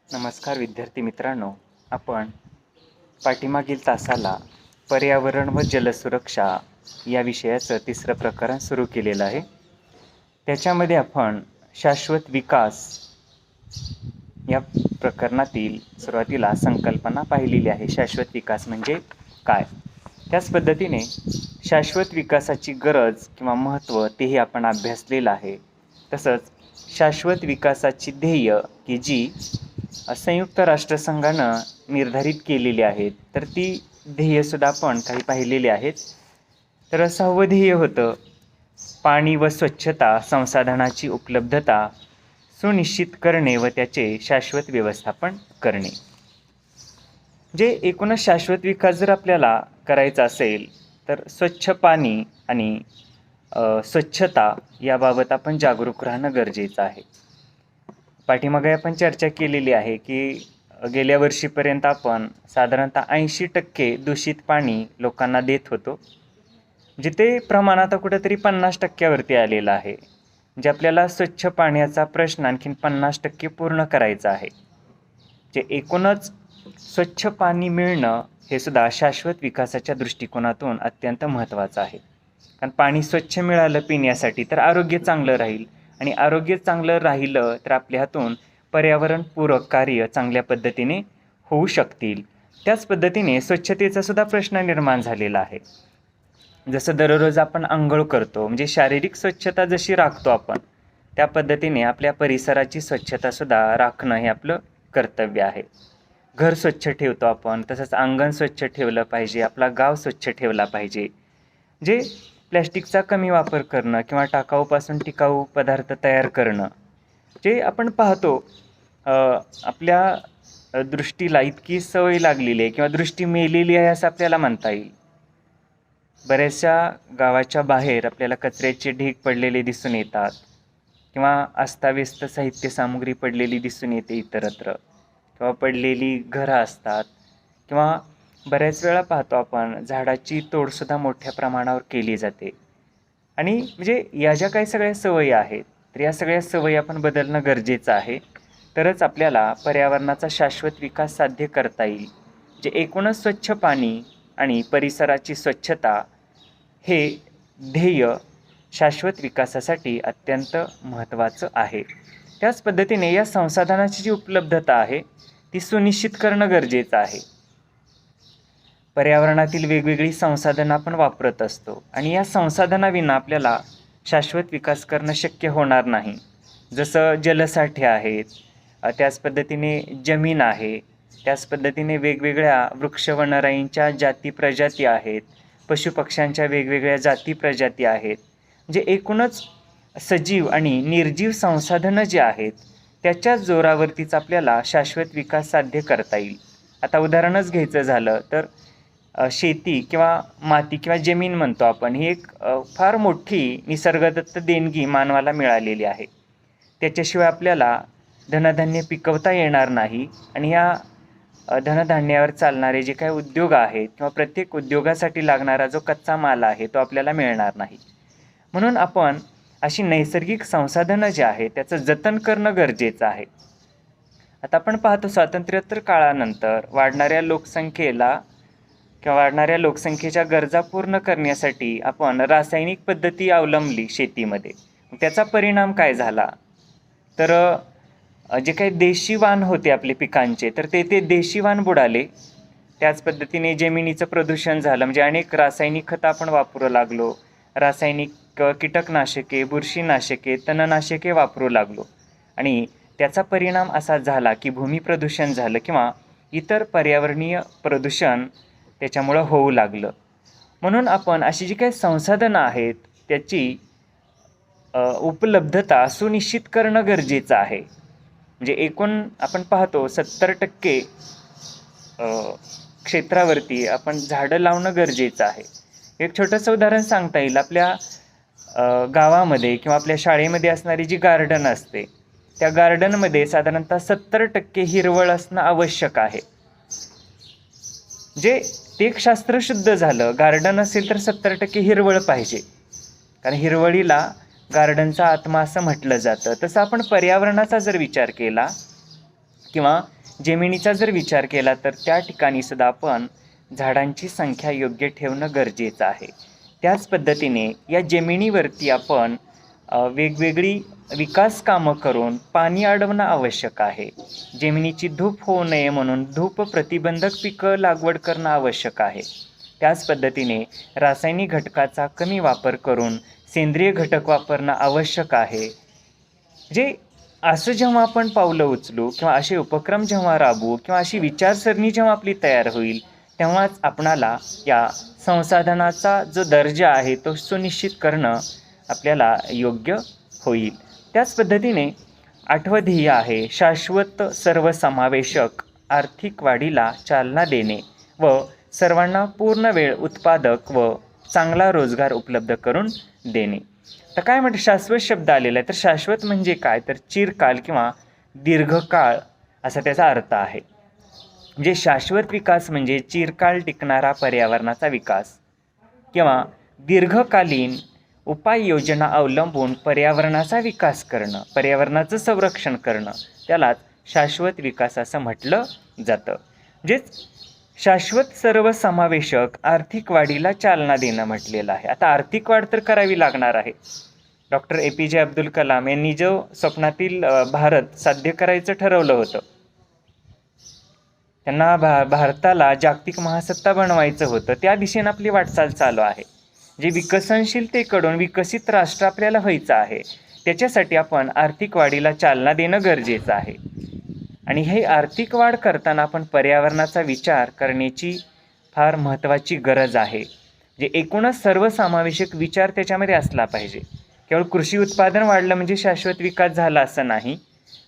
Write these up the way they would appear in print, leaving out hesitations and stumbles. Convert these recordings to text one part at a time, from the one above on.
नमस्कार विद्यार्थी मित्रांनो, आपण पाठीमागील तासाला पर्यावरण व जलसुरक्षा या विषयाचं तिसरं प्रकरण सुरू केलेलं आहे. त्याच्यामध्ये आपण शाश्वत विकास या प्रकरणातील सुरुवातीला संकल्पना पाहिलेली आहे. शाश्वत विकास म्हणजे काय? त्याच पद्धतीने शाश्वत विकासाची गरज किंवा महत्त्व तेही आपण अभ्यासलेलं आहे. तसंच शाश्वत विकासाची ध्येय की जी संयुक्त राष्ट्रसंघानं निर्धारित केलेली आहेत, तर ती ध्येयसुद्धा आपण काही पाहिलेली आहेत. तर 6वं ध्येय होतं पाणी व स्वच्छता संसाधनाची उपलब्धता सुनिश्चित करणे व त्याचे शाश्वत व्यवस्थापन करणे. जे एकूणच शाश्वत विकास जर आपल्याला करायचा असेल तर स्वच्छ पाणी आणि स्वच्छता याबाबत आपण जागरूक राहणं गरजेचं आहे. पाठीमागे आपण चर्चा केलेली आहे की गेल्या वर्षीपर्यंत आपण साधारणतः 80% दूषित पाणी लोकांना देत होतो, जिथे प्रमाण आता कुठेतरी 50% आलेलं आहे. म्हणजे आपल्याला स्वच्छ पाण्याचा प्रश्न आणखीन 50% पूर्ण करायचा आहे. जे एकूणच स्वच्छ पाणी मिळणं हे सुद्धा शाश्वत विकासाच्या दृष्टिकोनातून अत्यंत महत्त्वाचं आहे. कारण पाणी स्वच्छ मिळालं पिण्यासाठी तर आरोग्य चांगलं राहील, आणि आरोग्य चांगलं राहिलं तर आपल्या हातून पर्यावरणपूरक कार्य चांगल्या पद्धतीने होऊ शकतील. त्याच पद्धतीने स्वच्छतेचा सुद्धा प्रश्न निर्माण झालेला आहे. जसं दररोज आपण अंघोळ करतो, म्हणजे शारीरिक स्वच्छता जशी राखतो आपण, त्या पद्धतीने आपल्या परिसराची स्वच्छतासुद्धा राखणं हे आपलं कर्तव्य आहे. घर स्वच्छ ठेवतो आपण, तसंच अंगण स्वच्छ ठेवलं पाहिजे, आपला गाव स्वच्छ ठेवला पाहिजे. जे प्लॅस्टिकचा कमी वापर करणं किंवा टाकाऊपासून टिकाऊ पदार्थ तयार करणं, जे आपण पाहतो आपल्या दृष्टीला इतकी सवय लागलेली आहे किंवा दृष्टी मेलेली आहे असं आपल्याला म्हणता येईल. बऱ्याचशा गावाच्या बाहेर आपल्याला कचऱ्याचे ढीग पडलेले दिसून येतात किंवा अस्ताव्यस्त साहित्य सामुग्री पडलेली दिसून येते इतरत्र, किंवा पडलेली घरं असतात, किंवा बऱ्याच वेळा पाहतो आपण झाडाची तोडसुद्धा मोठ्या प्रमाणावर केली जाते. आणि म्हणजे या ज्या काही सगळ्या सवयी आहेत, तर या सगळ्या सवयी आपण बदलणं गरजेचं आहे. तरच आपल्याला पर्यावरणाचा शाश्वत विकास साध्य करता येईल. जे एकूणच स्वच्छ पाणी आणि परिसराची स्वच्छता हे ध्येय शाश्वत विकासासाठी अत्यंत महत्त्वाचं आहे. त्याच पद्धतीने या संसाधनाची जी उपलब्धता आहे ती सुनिश्चित करणं गरजेचं आहे. पर्यावरणातील वेगवेगळी संसाधनं आपण वापरत असतो, आणि या संसाधनाविना आपल्याला शाश्वत विकास करणं शक्य होणार नाही. जसं जलसाठे आहेत, त्याच पद्धतीने जमीन आहे, त्याच पद्धतीने वेगवेगळ्या वृक्ष वनराईंच्या जाती प्रजाती आहेत, पशुपक्ष्यांच्या वेगवेगळ्या जाती प्रजाती आहेत. म्हणजे एकूणच सजीव आणि निर्जीव संसाधनं जे आहेत त्याच्या जोरावरतीच आपल्याला शाश्वत विकास साध्य करता येईल. आता उदाहरणच घ्यायचं झालं तर शेती किंवा माती किंवा जमीन म्हणतो आपण, ही एक फार मोठी निसर्गदत्त देणगी मानवाला मिळालेली आहे. त्याच्याशिवाय आपल्याला धनधान्य पिकवता येणार नाही, आणि या धनधान्यावर चालणारे जे काही उद्योग आहेत किंवा प्रत्येक उद्योगासाठी लागणारा जो कच्चा माल आहे तो आपल्याला मिळणार नाही. म्हणून आपण अशी नैसर्गिक संसाधनं जी आहेत त्याचं जतन करणं गरजेचं आहे. आता आपण पाहतो स्वातंत्र्योत्तर काळानंतर वाढणाऱ्या लोकसंख्येच्या गरजा पूर्ण करण्यासाठी आपण रासायनिक पद्धती अवलंबली शेतीमध्ये. त्याचा परिणाम काय झाला तर जे काही देशी वाण होते आपले पिकांचे, तर ते देशी वाण बुडाले. त्याच पद्धतीने जमिनीचं प्रदूषण झालं, म्हणजे अनेक रासायनिक खतं आपण वापरू लागलो, रासायनिक कीटकनाशके, बुरशीनाशके, तणनाशके वापरू लागलो, आणि त्याचा परिणाम असा झाला की भूमी प्रदूषण झालं किंवा इतर पर्यावरणीय प्रदूषण त्याच्यामुळं होऊ लागलं. म्हणून आपण अशी जी काही संसाधनं आहेत त्याची उपलब्धता सुनिश्चित करणं गरजेचं आहे. म्हणजे एकूण आपण पाहतो 70% क्षेत्रावरती आपण झाडं लावणं गरजेचं आहे. एक छोटंसं उदाहरण सांगता येईल. आपल्या गावामध्ये किंवा आपल्या शाळेमध्ये असणारी जी गार्डन असते, त्या गार्डनमध्ये साधारणतः 70% हिरवळ असणं आवश्यक आहे. जे ते एक शास्त्रशुद्ध झालं. गार्डन असेल तर 70% हिरवळ पाहिजे, कारण हिरवळीला गार्डनचा आत्मा असं म्हटलं जातं. तसं आपण पर्यावरणाचा जर विचार केला किंवा जमिनीचा जर विचार केला तर त्या ठिकाणी सुद्धा आपण झाडांची संख्या योग्य ठेवणं गरजेचं आहे. त्याच पद्धतीने या जमिनीवरती आपण वेगवेगळी विकास कामं करून पाणी अडवणं आवश्यक आहे. जमिनीची धूप होऊ नये म्हणून धूप प्रतिबंधक पिकं लागवड करणं आवश्यक आहे. त्याच पद्धतीने रासायनिक घटकाचा कमी वापर करून सेंद्रिय घटक वापरणं आवश्यक आहे. जे असं जेव्हा आपण पावलं उचलू किंवा असे उपक्रम जेव्हा राबवू किंवा अशी विचारसरणी जेव्हा आपली तयार होईल तेव्हाच आपणाला या संसाधनाचा जो दर्जा आहे तो सुनिश्चित करणं आपल्याला योग्य होईल. त्याच पद्धतीने 8वं ध्येय आहे शाश्वत सर्वसमावेशक आर्थिक वाढीला चालना देणे व सर्वांना पूर्ण वेळ उत्पादक व चांगला रोजगार उपलब्ध करून देणे. तर काय म्हणते शाश्वत शब्द आलेला आहे, तर शाश्वत म्हणजे काय, तर चिरकाल किंवा दीर्घकाळ असा त्याचा अर्थ आहे. म्हणजे शाश्वत विकास म्हणजे चिरकाळ टिकणारा पर्यावरणाचा विकास किंवा दीर्घकालीन उपाययोजना अवलंबून पर्यावरणाचा विकास करणं, पर्यावरणाचं संरक्षण करणं, त्यालाच शाश्वत विकास असं म्हटलं जातं. म्हणजेच शाश्वत सर्वसमावेशक आर्थिक वाढीला चालना देणं म्हटलेलं आहे. आता आर्थिक वाढ तर करावी लागणार आहे. डॉक्टर APJ अब्दुल कलाम यांनी जो स्वप्नातील भारत साध्य करायचं ठरवलं होतं, त्यांना भारताला जागतिक महासत्ता बनवायचं होतं, त्या दिशेनं आपली वाटचाल चालू आहे. जे विकसनशीलतेकडून विकसित राष्ट्र आपल्याला व्हायचं आहे, त्याच्यासाठी आपण आर्थिक वाढीला चालना देणं गरजेचं आहे. आणि हे आर्थिक वाढ करताना आपण पर्यावरणाचा विचार करण्याची फार महत्त्वाची गरज आहे. जे एकूणच सर्वसमावेशक विचार त्याच्यामध्ये असला पाहिजे. केवळ कृषी उत्पादन वाढलं म्हणजे शाश्वत विकास झाला असं नाही,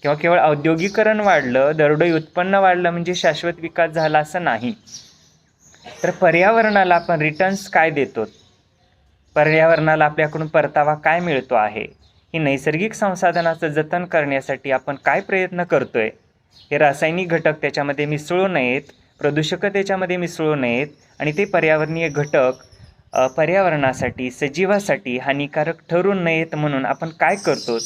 किंवा केवळ औद्योगिकरण वाढलं, दरडोई उत्पन्न वाढलं म्हणजे शाश्वत विकास झाला असं नाही. तर पर्यावरणाला आपण रिटर्न्स काय देतो, पर्यावरणाला आपल्याकडून परतावा काय मिळतो आहे, ही नैसर्गिक संसाधनाचं जतन करण्यासाठी आपण काय प्रयत्न करतोय, हे रासायनिक घटक त्याच्यामध्ये मिसळू नयेत, प्रदूषक त्याच्यामध्ये मिसळू नयेत आणि ते पर्यावरणीय घटक पर्यावरणासाठी सजीवासाठी हानिकारक ठरू नयेत म्हणून आपण काय करतो,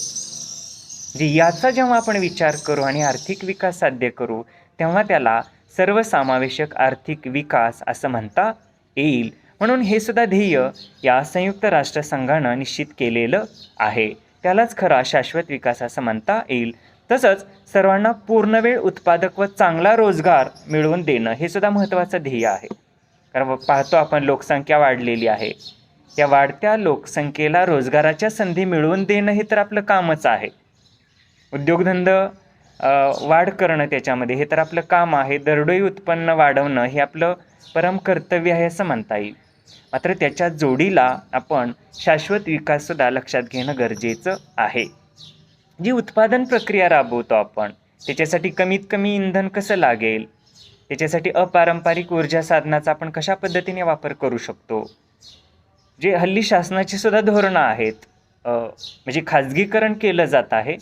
जे याचा जेव्हा आपण विचार करू आणि आर्थिक विकास साध्य करू तेव्हा त्याला सर्वसमावेशक आर्थिक विकास असं म्हणता येईल. म्हणून हे सुद्धा ध्येय या संयुक्त राष्ट्रसंघानं निश्चित केलेलं आहे. त्यालाच खरा शाश्वत विकास असं म्हणता येईल. तसंच सर्वांना पूर्णवेळ उत्पादक व चांगला रोजगार मिळवून देणं हे सुद्धा महत्त्वाचं ध्येय आहे. कारण पाहतो आपण लोकसंख्या वाढलेली आहे, या वाढत्या लोकसंख्येला रोजगाराच्या संधी मिळवून देणं हे तर आपलं कामच आहे. उद्योगधंदा वाढ करणं त्याच्यामध्ये हे तर आपलं काम आहे. दरडोई उत्पन्न वाढवणं हे आपलं परम कर्तव्य आहे असं म्हणता येईल. मात्र त्याच्या जोडीला आपण शाश्वत विकाससुद्धा लक्षात घेणं गरजेचं आहे. जी उत्पादन प्रक्रिया राबवतो आपण त्याच्यासाठी कमीत कमी इंधन कसं लागेल, त्याच्यासाठी अपारंपरिक ऊर्जा साधनाचा आपण कशा पद्धतीने वापर करू शकतो, जे हल्ली शासनाची सुद्धा धोरणं आहेत. म्हणजे खाजगीकरण केलं जात आहे.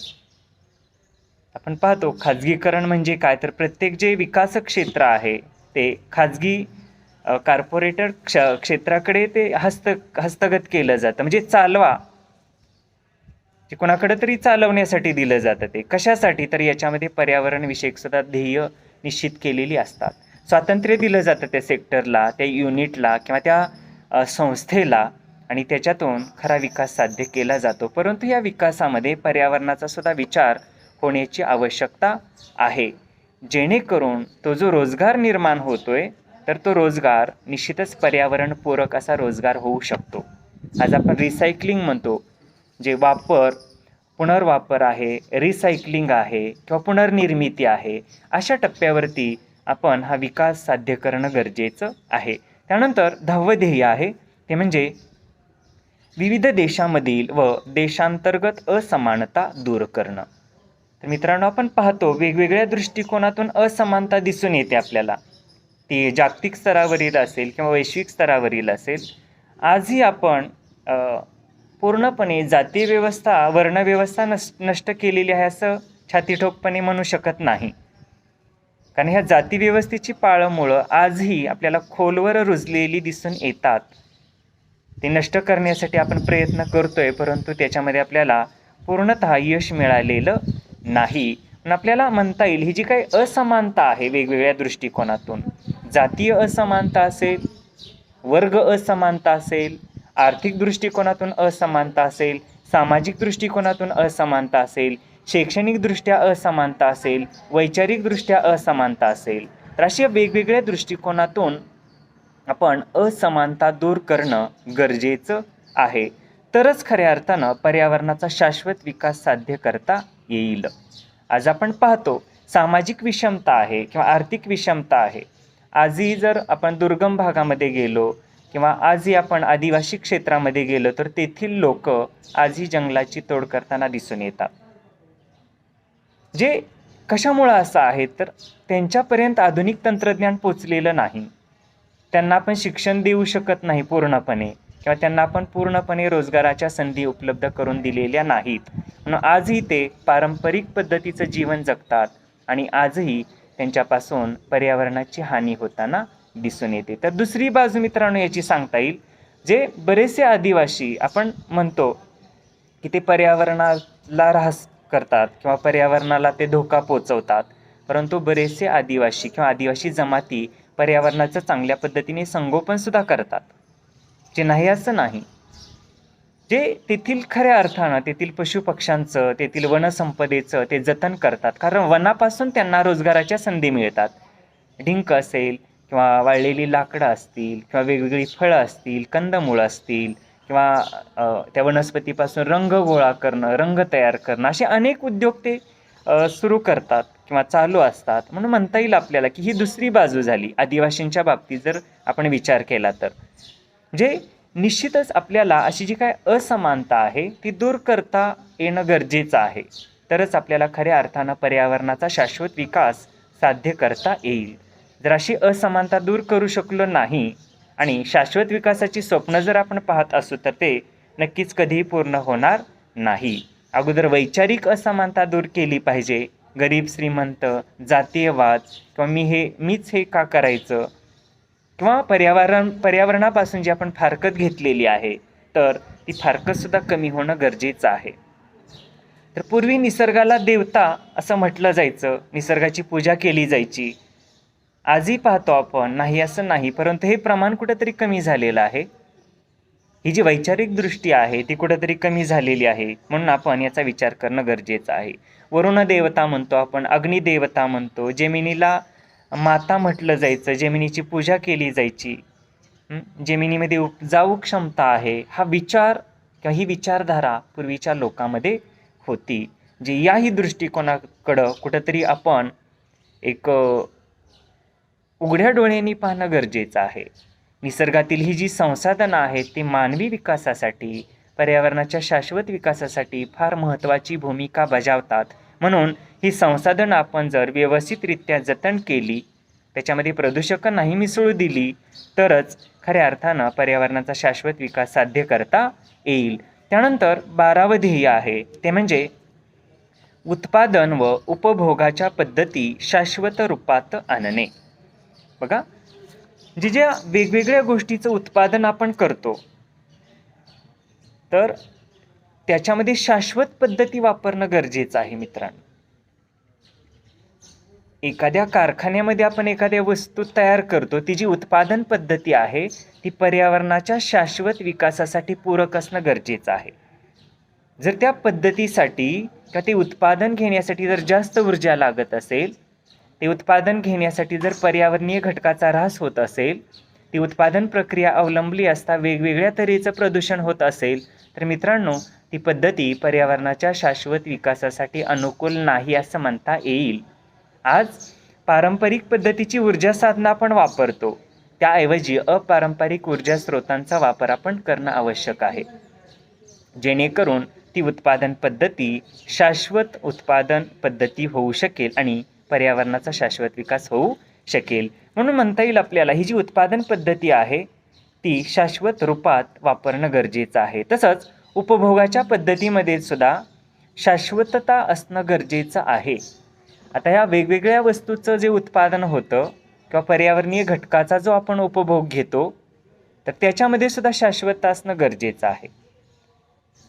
आपण पाहतो खाजगीकरण म्हणजे काय, तर प्रत्येक जे विकास क्षेत्र आहे ते खाजगी कॉर्पोरेटर क्षेत्राकडे ते हस्तगत केलं जातं. म्हणजे चालवा, जे कोणाकडे तरी चालवण्यासाठी दिलं जातं. ते कशासाठी, तर याच्यामध्ये पर्यावरण विषयक सुद्धा ध्येय निश्चित केलेली असतात. स्वातंत्र्य दिलं जातं त्या सेक्टरला, त्या युनिटला किंवा त्या संस्थेला आणि त्याच्यातून खरा विकास साध्य केला जातो. परंतु या विकासामध्ये पर्यावरणाचा सुद्धा विचार होण्याची आवश्यकता आहे, जेणेकरून तो जो रोजगार निर्माण होतोय तर तो रोजगार निश्चितच पर्यावरणपूरक असा रोजगार होऊ शकतो. आज आपण रिसायकलिंग म्हणतो, जे वापर पुनर्वापर आहे, रिसायकलिंग आहे किंवा पुनर्निर्मिती आहे, अशा टप्प्यावरती आपण हा विकास साध्य करणं गरजेचं आहे. त्यानंतर 10वं ध्येय आहे ते म्हणजे विविध देशांमधील व देशांतर्गत असमानता दूर करणं. तर मित्रांनो, आपण पाहतो वेगवेगळ्या दृष्टिकोनातून असमानता दिसून येते आपल्याला, ती जागतिक स्तरावरील असेल किंवा वैश्विक स्तरावरील असेल. आजही आपण पूर्णपणे जाती व्यवस्था, वर्णव्यवस्था नष्ट केलेली आहे असं छातीठोकपणे म्हणू शकत नाही. कारण ह्या जाती व्यवस्थेची पाळंमुळं आजही आपल्याला खोलवर रुजलेली दिसून येतात. ते नष्ट करण्यासाठी आपण प्रयत्न करतोय, परंतु त्याच्यामध्ये आपल्याला पूर्णतः यश मिळालेलं नाही. पण आपल्याला म्हणता येईल ही जी काही असमानता आहे वेगवेगळ्या दृष्टिकोनातून, जातीय असमानता असेल, वर्ग असमानता असेल, आर्थिक दृष्टिकोनातून असमानता असेल, सामाजिक दृष्टिकोनातून असमानता असेल, शैक्षणिकदृष्ट्या असमानता असेल, वैचारिकदृष्ट्या असमानता असेल, तर अशा वेगवेगळ्या दृष्टिकोनातून आपण असमानता दूर करणं गरजेचं आहे. तरच खऱ्या अर्थानं पर्यावरणाचा शाश्वत विकास साध्य करता येईल. आज आपण पाहतो सामाजिक विषमता आहे किंवा आर्थिक विषमता आहे. आजही जर आपण दुर्गम भागामध्ये गेलो किंवा आजही आपण आदिवासी क्षेत्रामध्ये गेलो तर तेथील लोक आजही जंगलाची तोड करताना दिसून येतात. जे कशामुळं असं आहे तर त्यांच्यापर्यंत आधुनिक तंत्रज्ञान पोचलेलं नाही, त्यांना आपण शिक्षण देऊ शकत नाही पूर्णपणे किंवा त्यांना आपण पूर्णपणे रोजगाराच्या संधी उपलब्ध करून दिलेल्या नाहीत. म्हणून आजही ते पारंपरिक पद्धतीचं जीवन जगतात आणि आजही त्यांच्यापासून पर्यावरणाची हानी होताना दिसून येते. तर दुसरी बाजू मित्रांनो याची सांगता येईल, जे बरेचसे आदिवासी आपण म्हणतो की ते पर्यावरणाला ऱ्हास करतात किंवा पर्यावरणाला ते धोका पोचवतात, परंतु बरेचसे आदिवासी किंवा आदिवासी जमाती पर्यावरणाचं चांगल्या पद्धतीने संगोपन सुद्धा करतात. जे नाही असं नाही, जे तेथील खऱ्या अर्थानं तेथील पशुपक्ष्यांचं, तेथील वनसंपदेचं ते जतन करतात, कारण वनापासून त्यांना रोजगाराच्या संधी मिळतात. डिंक असेल किंवा वाळलेली लाकडं असतील किंवा वेगवेगळी फळं असतील, कंदमुळं असतील किंवा त्या वनस्पतीपासून रंग गोळा करणं, रंग तयार करणं, असे अनेक उद्योग ते सुरू करतात किंवा चालू असतात. म्हणून म्हणता येईल आपल्याला की ही दुसरी बाजू झाली आदिवासींच्या बाबतीत जर आपण विचार केला तर. जे निश्चितच आपल्याला अशी जी काय असमानता आहे ती दूर करता येणं गरजेचं आहे, तरच आपल्याला खऱ्या अर्थानं पर्यावरणाचा शाश्वत विकास साध्य करता येईल. जर अशी असमानता दूर करू शकलो नाही आणि शाश्वत विकासाची स्वप्न जर आपण पाहत असू तर ते नक्कीच कधीही पूर्ण होणार नाही. अगोदर वैचारिक असमानता दूर केली पाहिजे. गरीब श्रीमंत, जातीयवाद किंवा मीच हे का करायचं किंवा पर्यावरणापासून जी आपण फारकत घेतलेली आहे तर ती फारकतसुद्धा कमी होणं गरजेचं आहे. तर पूर्वी निसर्गाला देवता असं म्हटलं जायचं, निसर्गाची पूजा केली जायची. आजही पाहतो आपण, नाही असं नाही, परंतु हे प्रमाण कुठंतरी कमी झालेलं आहे. ही जी वैचारिक दृष्टी आहे ती कुठंतरी कमी झालेली आहे, म्हणून आपण याचा विचार करणं गरजेचं आहे. वरुण देवता म्हणतो आपण, अग्निदेवता म्हणतो, जमिनीला माता म्हटलं जायचं, जमिनीची पूजा केली जायची. जमिनीमध्ये उपजाऊ क्षमता आहे हा विचार किंवा ही विचारधारा पूर्वीच्या लोकांमध्ये होती. जे याही दृष्टिकोनाकडं कुठंतरी आपण एक उघड्या डोळ्यांनी पाहणं गरजेचं आहे. निसर्गातील ही जी संसाधनं आहेत ती मानवी विकासासाठी, पर्यावरणाच्या शाश्वत विकासासाठी फार महत्त्वाची भूमिका बजावतात. म्हणून ही संसाधनं आपण जर व्यवस्थितरित्या जतन केली, त्याच्यामध्ये प्रदूषकं नाही मिसळू दिली, तरच खऱ्या अर्थानं पर्यावरणाचा शाश्वत विकास साध्य करता येईल. त्यानंतर 12वं ध्येय आहे ते म्हणजे उत्पादन व उपभोगाच्या पद्धती शाश्वत रूपात आणणे. बघा, ज्या वेगवेगळ्या गोष्टीचं उत्पादन आपण करतो तर त्याच्यामध्ये शाश्वत पद्धती वापरणं गरजेचं आहे मित्रांनो. एखाद्या कारखान्यामध्ये आपण एखाद्या वस्तू तयार करतो, ती जी उत्पादन पद्धती आहे ती पर्यावरणाच्या शाश्वत विकासासाठी पूरक असणं गरजेचं आहे. जर त्या पद्धतीसाठी किंवा ते उत्पादन घेण्यासाठी जर जास्त ऊर्जा लागत असेल, ते उत्पादन घेण्यासाठी जर पर्यावरणीय घटकाचा ऱ्हास होत असेल, ती उत्पादन प्रक्रिया अवलंबली असता वेगवेगळ्या तऱ्हेचं प्रदूषण होत असेल, तर मित्रांनो ती पद्धती पर्यावरणाच्या शाश्वत विकासासाठी अनुकूल नाही असं म्हणता येईल. आज पारंपरिक पद्धतीची ऊर्जा साधनं आपण वापरतो, त्याऐवजी अपारंपरिक ऊर्जा स्रोतांचा वापर आपण करणं आवश्यक आहे, जेणेकरून ती उत्पादन पद्धती शाश्वत उत्पादन पद्धती होऊ शकेल आणि पर्यावरणाचा शाश्वत विकास होऊ शकेल. म्हणून म्हणता येईल आपल्याला ही जी उत्पादन पद्धती आहे ती शाश्वत रूपात वापरणं गरजेचं आहे. तसंच उपभोगाच्या पद्धतीमध्ये सुद्धा शाश्वतता असणं गरजेचं आहे. आता ह्या वेगवेगळ्या वस्तूचं जे उत्पादन होतं किंवा पर्यावरणीय घटकाचा जो आपण उपभोग घेतो तर त्याच्यामध्ये सुद्धा शाश्वतता असणं गरजेचं आहे.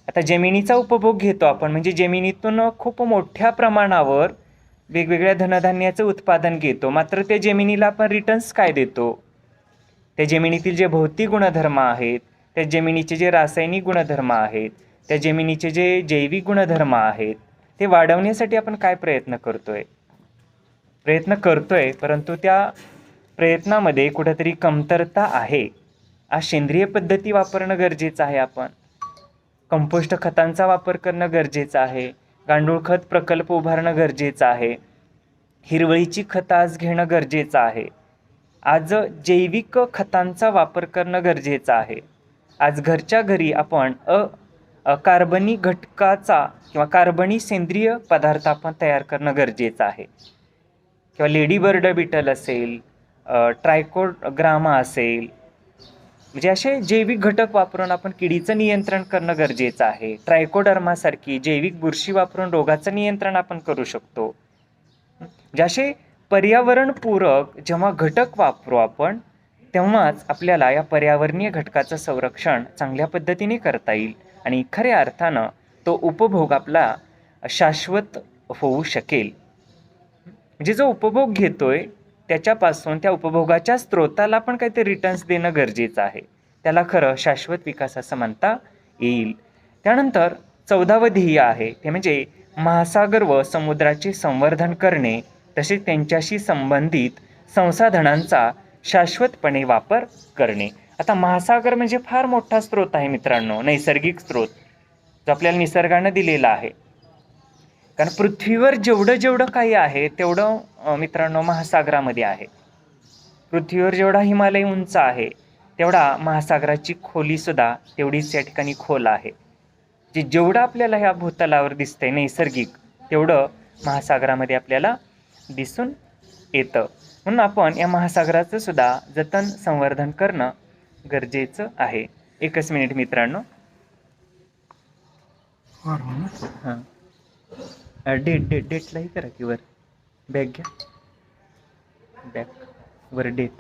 आता जमिनीचा उपभोग घेतो आपण, म्हणजे जमिनीतून खूप मोठ्या प्रमाणावर वेगवेगळ्या धनधान्याचं उत्पादन घेतो, मात्र त्या जमिनीला आपण रिटर्न्स काय देतो? त्या जमिनीतील जे भौतिक गुणधर्म आहेत, त्या जमिनीचे जे रासायनिक गुणधर्म आहेत, त्या जमिनीचे जे जैविक गुणधर्म आहेत, ते वाढवण्यासाठी आपण काय प्रयत्न करतोय? परंतु त्या प्रयत्नामध्ये कुठेतरी कमतरता आहे. आज सेंद्रिय पद्धती वापरणं गरजेचं आहे. आपण कंपोस्ट खतांचा वापर करणं गरजेचं आहे. गांडूळ खत प्रकल्प उभारणं गरजेचं आहे. हिरवळीची खतं आज घेणं गरजेचं आहे. आज जैविक खतांचा वापर करणं गरजेचं आहे. आज घरच्या घरी आपण कार्बनी घटकाचा किंवा कार्बनी सेंद्रिय पदार्थ आपण तयार करणं गरजेचं आहे. किंवा लेडीबर्ड बिटल असेल, ट्रायकोग्रामा असेल, म्हणजे असे जैविक घटक वापरून आपण किडीचं नियंत्रण करणं गरजेचं आहे. ट्रायकोडर्मासारखी जैविक बुरशी वापरून रोगाचं नियंत्रण आपण करू शकतो. जसे पर्यावरणपूरक जेव्हा घटक वापरू आपण, तेव्हाच आपल्याला या पर्यावरणीय घटकाचं संरक्षण चांगल्या पद्धतीने करता येईल आणि खऱ्या अर्थानं तो उपभोग आपला शाश्वत होऊ शकेल. म्हणजे जो उपभोग घेतोय त्याच्यापासून त्या उपभोगाच्या स्रोताला पण काहीतरी रिटर्न्स देणं गरजेचं आहे. त्याला खरं शाश्वत विकास असं म्हणता येईल. त्यानंतर 14वं ध्येय आहे ते म्हणजे महासागर व समुद्राचे संवर्धन करणे, तसेच त्यांच्याशी संबंधित संसाधनांचा शाश्वतपणे वापर करणे. आता महासागर म्हणजे फार मोठा स्रोत आहे मित्रांनो, नैसर्गिक स्रोत जो आपल्याला निसर्गानं दिलेला आहे. कारण पृथ्वीवर जेवढं काही आहे तेवढं मित्रांनो महासागरामध्ये आहे. पृथ्वीवर जेवढा हिमालय उंच आहे तेवढा महासागराची खोलीसुद्धा तेवढीच या ठिकाणी खोल आहे. जेवढं आपल्याला ह्या भूतलावर दिसतंय नैसर्गिक, तेवढं महासागरामध्ये आपल्याला दिसून येतं. म्हणून आपण या महासागराचं सुद्धा जतन संवर्धन करणं गरजेचं आहे. एकच मिनिट मित्रांनो. हां, डेटलाही करा की वर बॅग घ्या, बॅग वर डेट.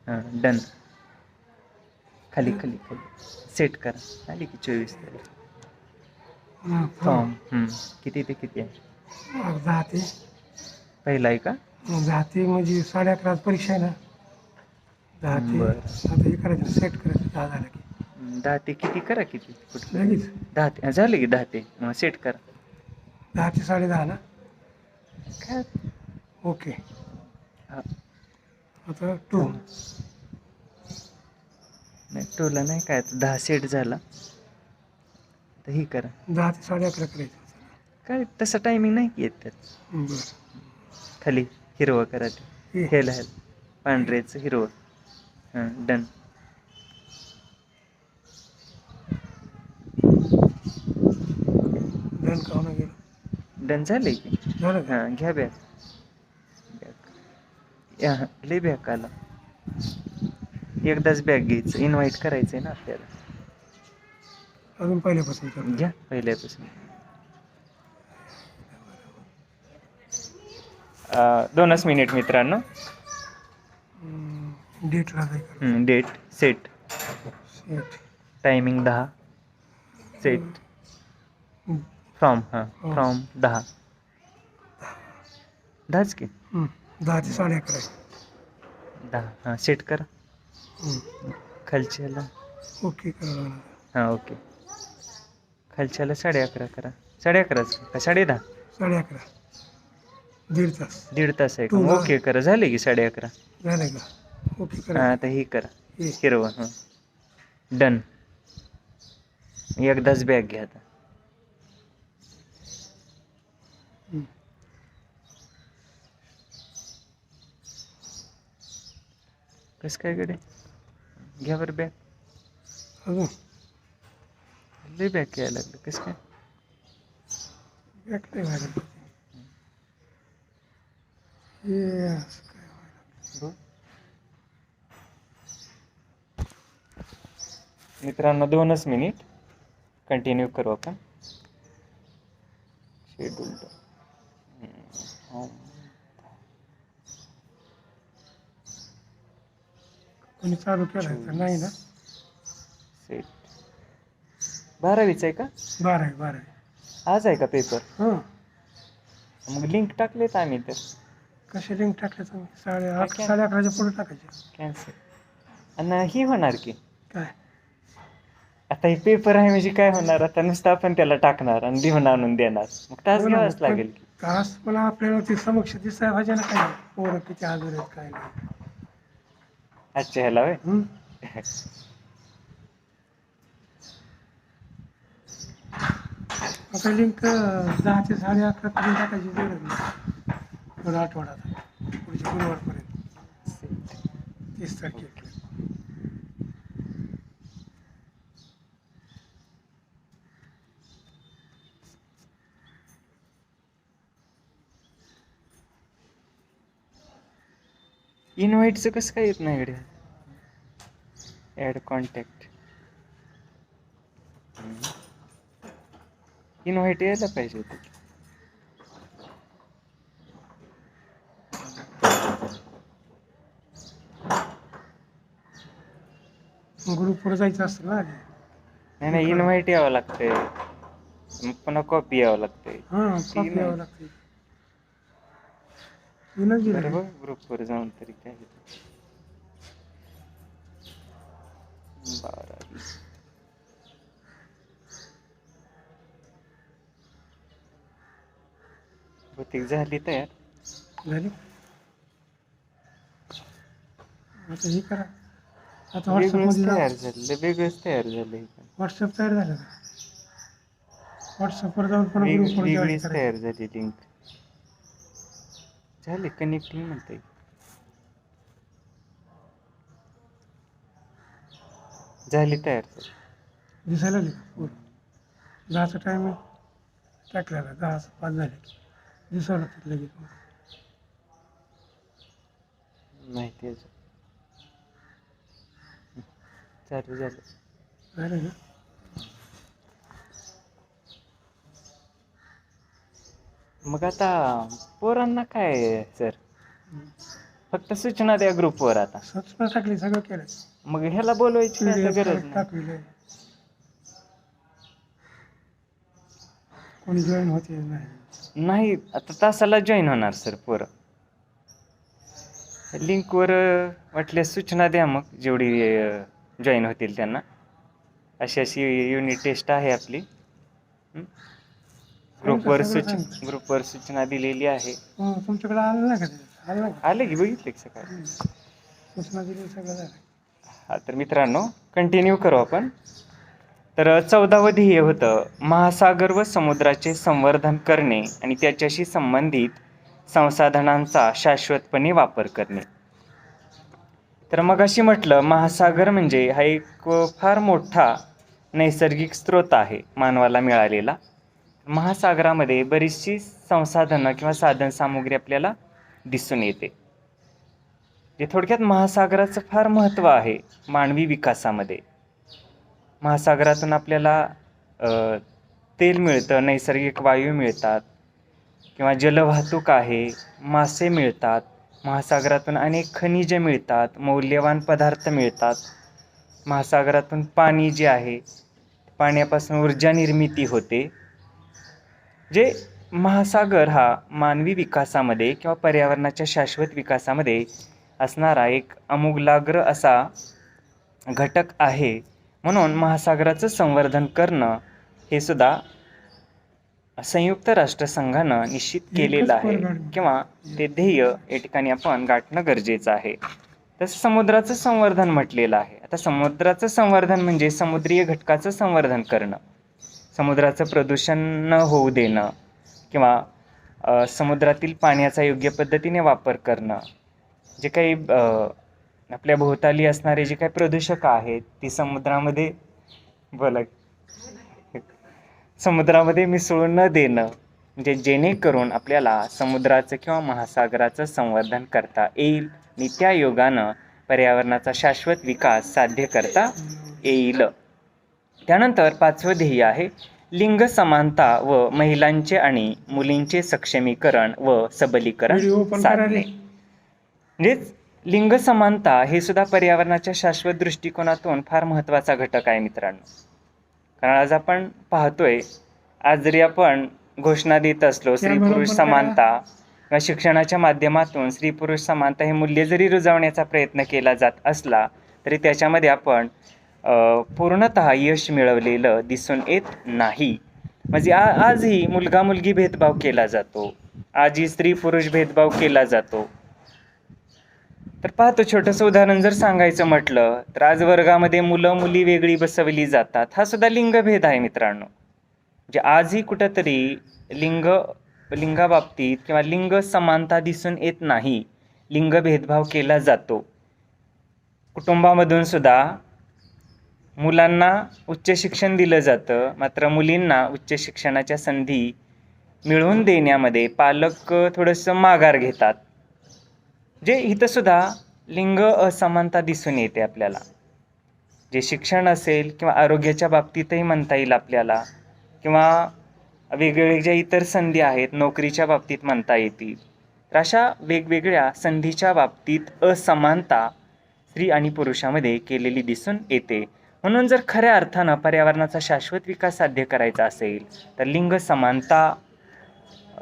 हां, डन. खाली सेट करा. आली की 24 तारीख. फॉर्म किती ते किती आहे? 10 ते पहिला आहे का? 10 ते म्हणजे 11:30 परीक्षा आहे ना. 10 ते बरं. आता हे करायचं, सेट करायचं. 10 झालं की 10 ते किती करा, किती कुठलं लगेच 10 ते झाले की 10 ते मग सेट करा. 10 ते 10:30 ना. काय ओके. हां, आता 2 नाही टोला नाही काय, 10 सेट झाला तर ही करा. 10 ते 11:30 करायचं. काय तसं टायमिंग नाही येत त्यात. बरं. खाली हिरवं करा ते, हेल पांढरेचं हिरवं. हां, डन. डन का होणं गेलं? डन झाले की. झालं का? हां, घ्या बॅग. लय बॅग आला. एकदाच बॅग घ्यायचं, इन्व्हाइट करायचं आहे ना आपल्याला. अजून पहिल्यापासून कर. घ्या पहिल्यापासून. 2च मिनिट मित्रांनो. डेटला जायचं. Date set, set, timing 10 set, from from 10च की. 10 ते 11:30. 10 सेट करा. खालच्याला ओके करावं लागणार. हां, ओके. खालच्याला 11:30 करा. 11:30 का 10:30? 11:30. 1.5 तास. 1.5 तास आहे का? तू ओके करा. झाले की 11:30. झालं का? ओके हां, करा. आता ही करा हे. हिरवं. डन. एकदाच बॅग घ्या आता. कसं काय गडे? घ्या बरं बॅग. अजून लय बॅग घ्यायला लागलं कसं काय? बॅग नाही व्हायला पाहिजे. हे असं काय व्हायला. मित्रांनो 2च मिनिट कंटिन्यू करू आपण. शेड्यूल कोणी चालू केलं तर नाही ना. सेट. 12वीच आहे का? 12 आहे. आज आहे का पेपर? हां, मग लिंक टाकलेत आम्ही तर कसे लिंक टाकले तुम्ही काय? 11:30 पुढे टाकायचे कॅन्सल. आणि ही होणार की काय आता हे पेपर आहे म्हणजे काय होणार, आता नुसतं आपण त्याला टाकणार आणि लिहून आणून देणार, मग तास हो ना घ्यावाच मग पण लागेल की. तास मला आपल्याला ते समक्ष दिसायला पाहिजे ना काय पोरं किती हजर आहेत काय नाही आजच्या ह्याला होय. हं? आता लिंक 10 ते 11:30 पर्यंत टाकायची गरज नाही पुढे आठवड्यात पुढच्या गुरुवारपर्यंत 30 तारखेपर्यंत इनव्हाइटचं कसं काय येत नाही इकडे, ॲड कॉन्टॅक्ट. इनव्हाइट यायला पाहिजे होतं. ग्रुपवर जायचं असतं ना आधी. नाही नाही, इनव्हाइट यावं लागतंय, मग पुन्हा कॉपी यावं लागतंय. हां ती कॉपी नाही यावं लागते येऊनच गेलं बरं ते बघ ग्रुपवर जाऊन तरी काय होतं. 12. बहुतेक झाली तयार. झाली आता हे करा आता वेगळंच व्हॉट्सअपमध्ये जा तयार झालं, वेगळंच तयार झालं हे पण. व्हॉट्सअप तयार झालं का व्हॉट्सअपवर जाऊन पण ग्रुपवर जॉईन वेगळीच तयार करायचं झाली लिंक. झाले कनेक्टिंग म्हणते. झाली तयार सर. दिसायला लागली का पूर्ण 10चा टाईम टाकलेला 10:05 झाले दिसावं लागतं लगेच माहिती आहे चालू झालं. झालं ना मग आता पोरांना काय सर, फक्त सूचना द्या ग्रुपवर आता. सूचना टाकली सगळं केलं मग ह्याला बोलवायची काय आता PDF गरज नाही. टाकविले कोणी जॉईन होते नाही आता तासाला जॉईन होणार सर पोरं. लिंकवर वाटल्यास सूचना द्या, मग जेवढी जॉईन होतील त्यांना. अशी अशी युनिट टेस्ट आहे आपली. सांगितलं सगळं सांगितलं ग्रुपवर सूचना दिलेली आहे. तुमच्याकडे आलं नाही का ते आलं नाही का आले की बघितले सकाळी. सूचना दिली सगळं झालं हा तर मित्रांनो कंटिन्यू करू आपण. तर 14वं ध्येय होतं महासागर व समुद्राचे संवर्धन करणे आणि त्याच्याशी संबंधित संसाधनांचा शाश्वतपणे वापर करणे. तर मग अशी म्हटलं महासागर म्हणजे हा एक फार मोठा नैसर्गिक स्रोत आहे मानवाला मिळालेला. महासागरामध्ये बरीचशी संसाधनं किंवा साधनसामुग्री आपल्याला दिसून येते. जे थोडक्यात महासागराचं फार महत्त्व आहे मानवी विकासामध्ये. महासागरातून आपल्याला तेल मिळतं, नैसर्गिक वायू मिळतात किंवा जलवाहतूक आहे, मासे मिळतात. महासागरातून अनेक खनिजे मिळतात, मौल्यवान पदार्थ मिळतात. महासागरातून पाणी जे आहे पाण्यापासून ऊर्जा निर्मिती होते. जे महासागर हा मानवी विकासामध्ये किंवा पर्यावरणाच्या शाश्वत विकासामध्ये असणारा एक आमूलाग्र असा घटक आहे. म्हणून महासागराचं संवर्धन करणं हे सुद्धा संयुक्त राष्ट्रसंघानं निश्चित केलेलं आहे किंवा ते ध्येय या ठिकाणी आपण गाठणं गरजेचं आहे. तसं समुद्राचं संवर्धन म्हटलेलं आहे. आता समुद्राचं संवर्धन म्हणजे समुद्रीय घटकाचं संवर्धन करणं, समुद्राचं प्रदूषण न होऊ देणं किंवा समुद्रातील पाण्याचा योग्य पद्धतीने वापर करणं. जे काही आपल्या भोवताली असणारे जे काही प्रदूषक आहेत ती समुद्रामध्ये मिसळून न देणं, म्हणजे जेणेकरून आपल्याला समुद्राचं किंवा महासागराचं संवर्धन करता येईल आणि त्या योगानं पर्यावरणाचा शाश्वत विकास साध्य करता येईल. त्यानंतर 5वं ध्येय आहे लिंग समानता व महिलांचे आणि मुलींचे सक्षमीकरण व सबलीकरण व्हिडिओ पण साधणे. करा म्हणजेच लिंग समानता हे सुद्धा पर्यावरणाच्या शाश्वत दृष्टिकोनातून फार महत्त्वाचा घटक आहे मित्रांनो. कारण आज आपण पाहतोय, आज जरी आपण घोषणा देत असलो, स्त्री त्यामुळं पुरुष पण समानता किंवा शिक्षणाच्या माध्यमातून स्त्री पुरुष समानता हे मूल्य जरी रुजवण्याचा प्रयत्न केला जात असला तरी त्याच्यामध्ये आपण पूर्णतः यश मिळवलेलं दिसून येत नाही. म्हणजे आजही मुलगा मुलगी भेदभाव केला जातो, आजही स्त्री पुरुष भेदभाव केला जातो. तर पाहतो, छोटंसं उदाहरण जर सांगायचं म्हटलं तर आज वर्गामध्ये मुलं मुली वेगळी बसवली जातात. हा सुद्धा लिंगभेद आहे मित्रांनो. म्हणजे आजही कुठंतरी लिंगाबाबतीत किंवा लिंग समानता दिसून येत नाही, लिंग भेदभाव केला जातो. कुटुंबामधून सुद्धा मुलांना उच्च शिक्षण दिलं जातं, मात्र मुलींना उच्च शिक्षणाच्या संधी मिळवून देण्यामध्ये पालक थोडंसं माघार घेतात. जे इथं सुद्धा लिंग असमानता दिसून येते आपल्याला. जे शिक्षण असेल किंवा आरोग्याच्या बाबतीतही म्हणता येईल आपल्याला, किंवा वेगवेगळ्या ज्या इतर संधी आहेत नोकरीच्या बाबतीत म्हणता येतील. तर अशा वेगवेगळ्या संधीच्या बाबतीत असमानता स्त्री आणि पुरुषामध्ये केलेली दिसून येते. म्हणून जर खऱ्या अर्थानं पर्यावरणाचा शाश्वत विकास साध्य करायचा असेल तर लिंग समानता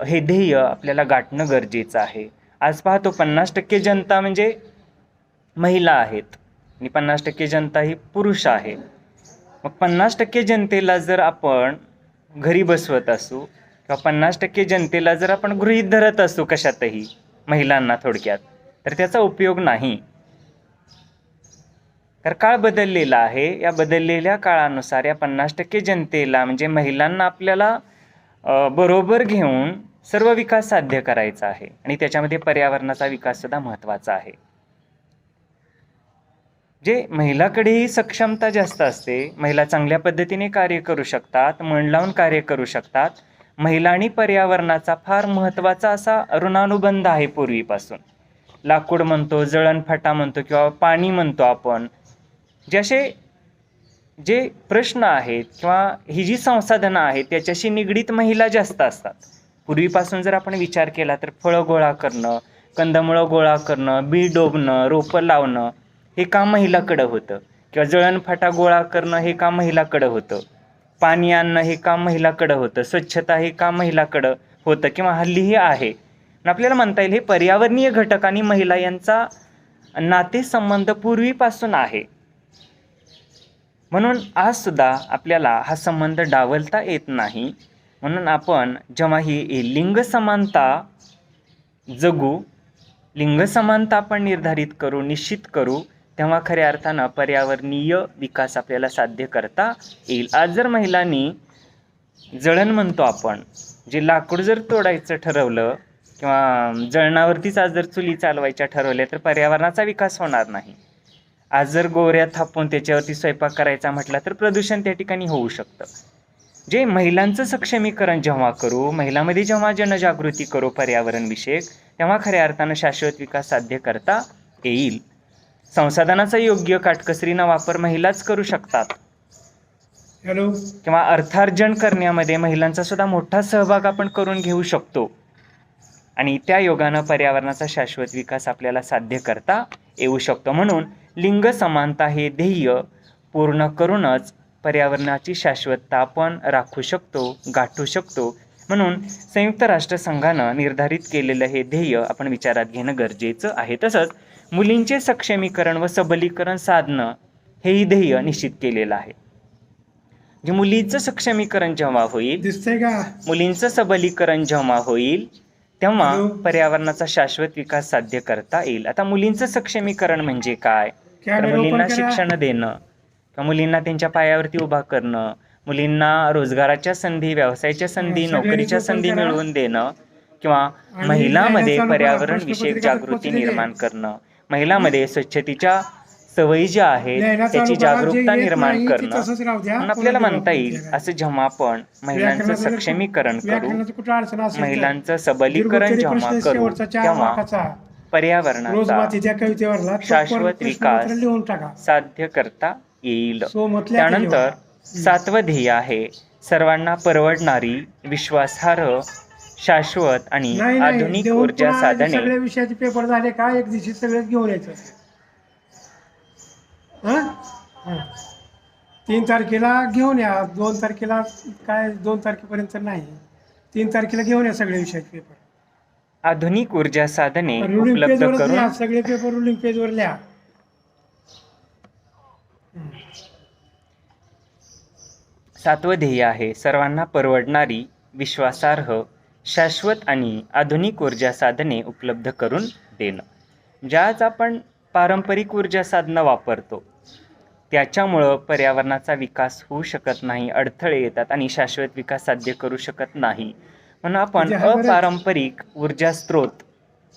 हे ध्येय आपल्याला गाठणं गरजेचं आहे. आज पाहतो 50% जनता म्हणजे महिला आहेत आणि 50% जनता ही पुरुष आहे. मग 50% जनतेला जर आपण घरी बसवत असू किंवा 50% जनतेला जर आपण गृहीत धरत असू कशातही, महिलांना थोडक्यात, तर त्याचा उपयोग नाही. तर काळ बदललेला आहे. या बदललेल्या काळानुसार या 50% जनतेला म्हणजे महिलांना आपल्याला बरोबर घेऊन सर्व विकास साध्य करायचा आहे आणि त्याच्यामध्ये पर्यावरणाचा विकास सुद्धा महत्त्वाचा आहे. जे महिलाकडेही सक्षमता जास्त असते, महिला चांगल्या पद्धतीने कार्य करू शकतात, मन लावून कार्य करू शकतात. महिला आणि पर्यावरणाचा फार महत्त्वाचा असा ऋणानुबंध आहे पूर्वीपासून. लाकूड म्हणतो, जळणफाटा म्हणतो किंवा पाणी म्हणतो आपण, जे प्रश्न आहेत किंवा ही जी संसाधनं आहेत त्याच्याशी निगडीत महिला जास्त असतात. पूर्वीपासून जर आपण विचार केला तर फळं गोळा करणं, कंदमुळं गोळा करणं, बी डोबणं, रोपं लावणं हे काम महिलाकडं होतं, किंवा जळणफाटा गोळा करणं हे काम महिलाकडं होतं, पाणी आणणं हे काम महिलाकडं होतं, स्वच्छता हे काम महिलाकडं होतं किंवा हल्लीही आहे. आपल्याला म्हणता येईल हे पर्यावरणीय घटक आणि महिला यांचा नातेसंबंध पूर्वीपासून आहे. म्हणून आज सुद्धा आपल्याला हा संबंध डावलता येत नाही. म्हणून आपण जेव्हा ही लिंग समानता जगू, लिंग समानता आपण निर्धारित करू, निश्चित करू, तेव्हा खऱ्या अर्थानं पर्यावरणीय विकास आपल्याला साध्य करता येईल. आज जर महिलांनी जळण म्हणतो आपण, जे लाकूड जर तोडायचं ठरवलं किंवा जळणावरतीच आज जर चुली चालवायच्या ठरवल्या तर पर्यावरणाचा विकास होणार नाही. आज जर गोवऱ्या थापून त्याच्यावरती स्वयंपाक करायचा म्हटला तर प्रदूषण त्या ठिकाणी होऊ शकतं. जे महिलांचं सक्षमीकरण जेव्हा करू, महिलांमध्ये जेव्हा जनजागृती करू पर्यावरणविषयक, तेव्हा खऱ्या अर्थानं शाश्वत विकास साध्य करता येईल. संसाधनाचा योग्य काटकसरीनं वापर महिलाच करू शकतात. किंवा अर्थार्जन करण्यामध्ये महिलांचा सुद्धा मोठा सहभाग आपण करून घेऊ शकतो आणि त्या योगानं पर्यावरणाचा शाश्वत विकास आपल्याला साध्य करता येऊ शकतो. म्हणून लिंग समानता हे ध्येय पूर्ण करूनच पर्यावरणाची शाश्वतता आपण राखू शकतो, गाठू शकतो. म्हणून संयुक्त राष्ट्रसंघानं निर्धारित केलेलं हे ध्येय आपण विचारात घेणं गरजेचं आहे. तसंच मुलींचे सक्षमीकरण व सबलीकरण साधणं हेही ध्येय निश्चित केलेलं आहे. जे मुलींचं सक्षमीकरण जेव्हा होईल, मुलींचं सबलीकरण जेव्हा होईल, तेव्हा पर्यावरणाचा शाश्वत विकास साध्य करता येईल. आता मुलींचं सक्षमीकरण म्हणजे काय? तर मुलींना शिक्षण देणं किंवा मुलींना त्यांच्या पायावरती उभा करणं, मुलींना रोजगाराच्या संधी, व्यवसायाच्या संधी, नोकरीच्या संधी मिळवून देणं किंवा महिलांमध्ये पर्यावरण विषयक जागृती निर्माण करणं, महिलांमध्ये स्वच्छतेच्या सवयी ज्या आहेत त्याची जागरूकता निर्माण करणं. म्हणून आपल्याला म्हणता येईल असं जेव्हा आपण महिलांचं सक्षमीकरण करू, महिलांचं सबलीकरण जेव्हा करू, तेव्हा पर्यावरणाचा शाश्वत विकास साध्य करता येईल. त्यानंतर 7वं ध्येय आहे सर्वांना परवडणारी, विश्वासार्ह, शाश्वत आणि आधुनिक ऊर्जा साधने. सगळ्या विषयाचे पेपर झाले का एक दिवशी सगळेच घेऊन यायचं. 3 तारखेला घेऊन या, 2 तारखेला काय 2 तारखेपर्यंत नाही, 3 तारखेला घेऊन या सगळे विषयाचे पेपर. आधुनिक ऊर्जा साधने रुलिंग उपलब्ध पेजवरच करून लिहा, सगळे पेपर रुलिंग पेजवर लिहा. सातवं ध्येय आहे सर्वांना परवडणारी, विश्वासार्ह, शाश्वत आणि आधुनिक ऊर्जा साधने उपलब्ध करून देणं. ज्या आज आपण पारंपरिक ऊर्जा साधनं वापरतो त्याच्यामुळं पर्यावरणाचा विकास होऊ शकत नाही, अडथळे येतात आणि शाश्वत विकास साध्य करू शकत नाही. म्हणून आपण म्हणजे हा बरंच- अपारंपरिक ऊर्जा स्रोत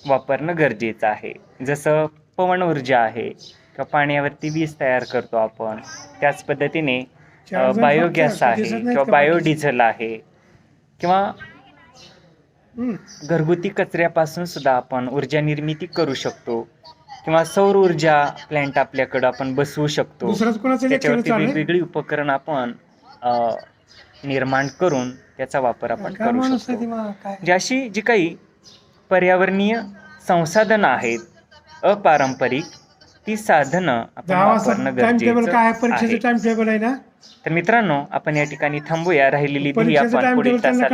वापरणं गरजेचं आहे. जसं पवन ऊर्जा आहे किंवा पाण्यावरती वीज तयार करतो आपण, त्याच पद्धतीने चार्जर बायोगॅस फक्त आहे दिसत नाहीत किंवा का बायोडिझेल आहे किंवा हम्म. घरगुती कचऱ्यापासून सुद्धा आपण ऊर्जा निर्मिती करू शकतो किंवा सौर ऊर्जा प्लॅन्ट आपल्याकडं आपण बसवू शकतो. दुसरंच कोणाचं लेक्चर त्याच्यावरती चालू आहे? वेगवेगळी उपकरण आपण निर्माण करून त्याचा वापर आपण काय करू माणूस आहे शकतो. ती मग काय? जी अशी जी काही पर्यावरणीय संसाधनं आहेत अपारंपरिक, ती साधनं आपण 10 वाजता वापरणं टाइम टेबल गरजेचं काय आहे? परीक्षेचं आहे. टाइम टेबल आहे ना? तर मित्रांनो, आपण या ठिकाणी थांबूया. राहिलेली ध्येय परीक्षेचं आपण टाइम पुढील टेबल त्यांना तासाला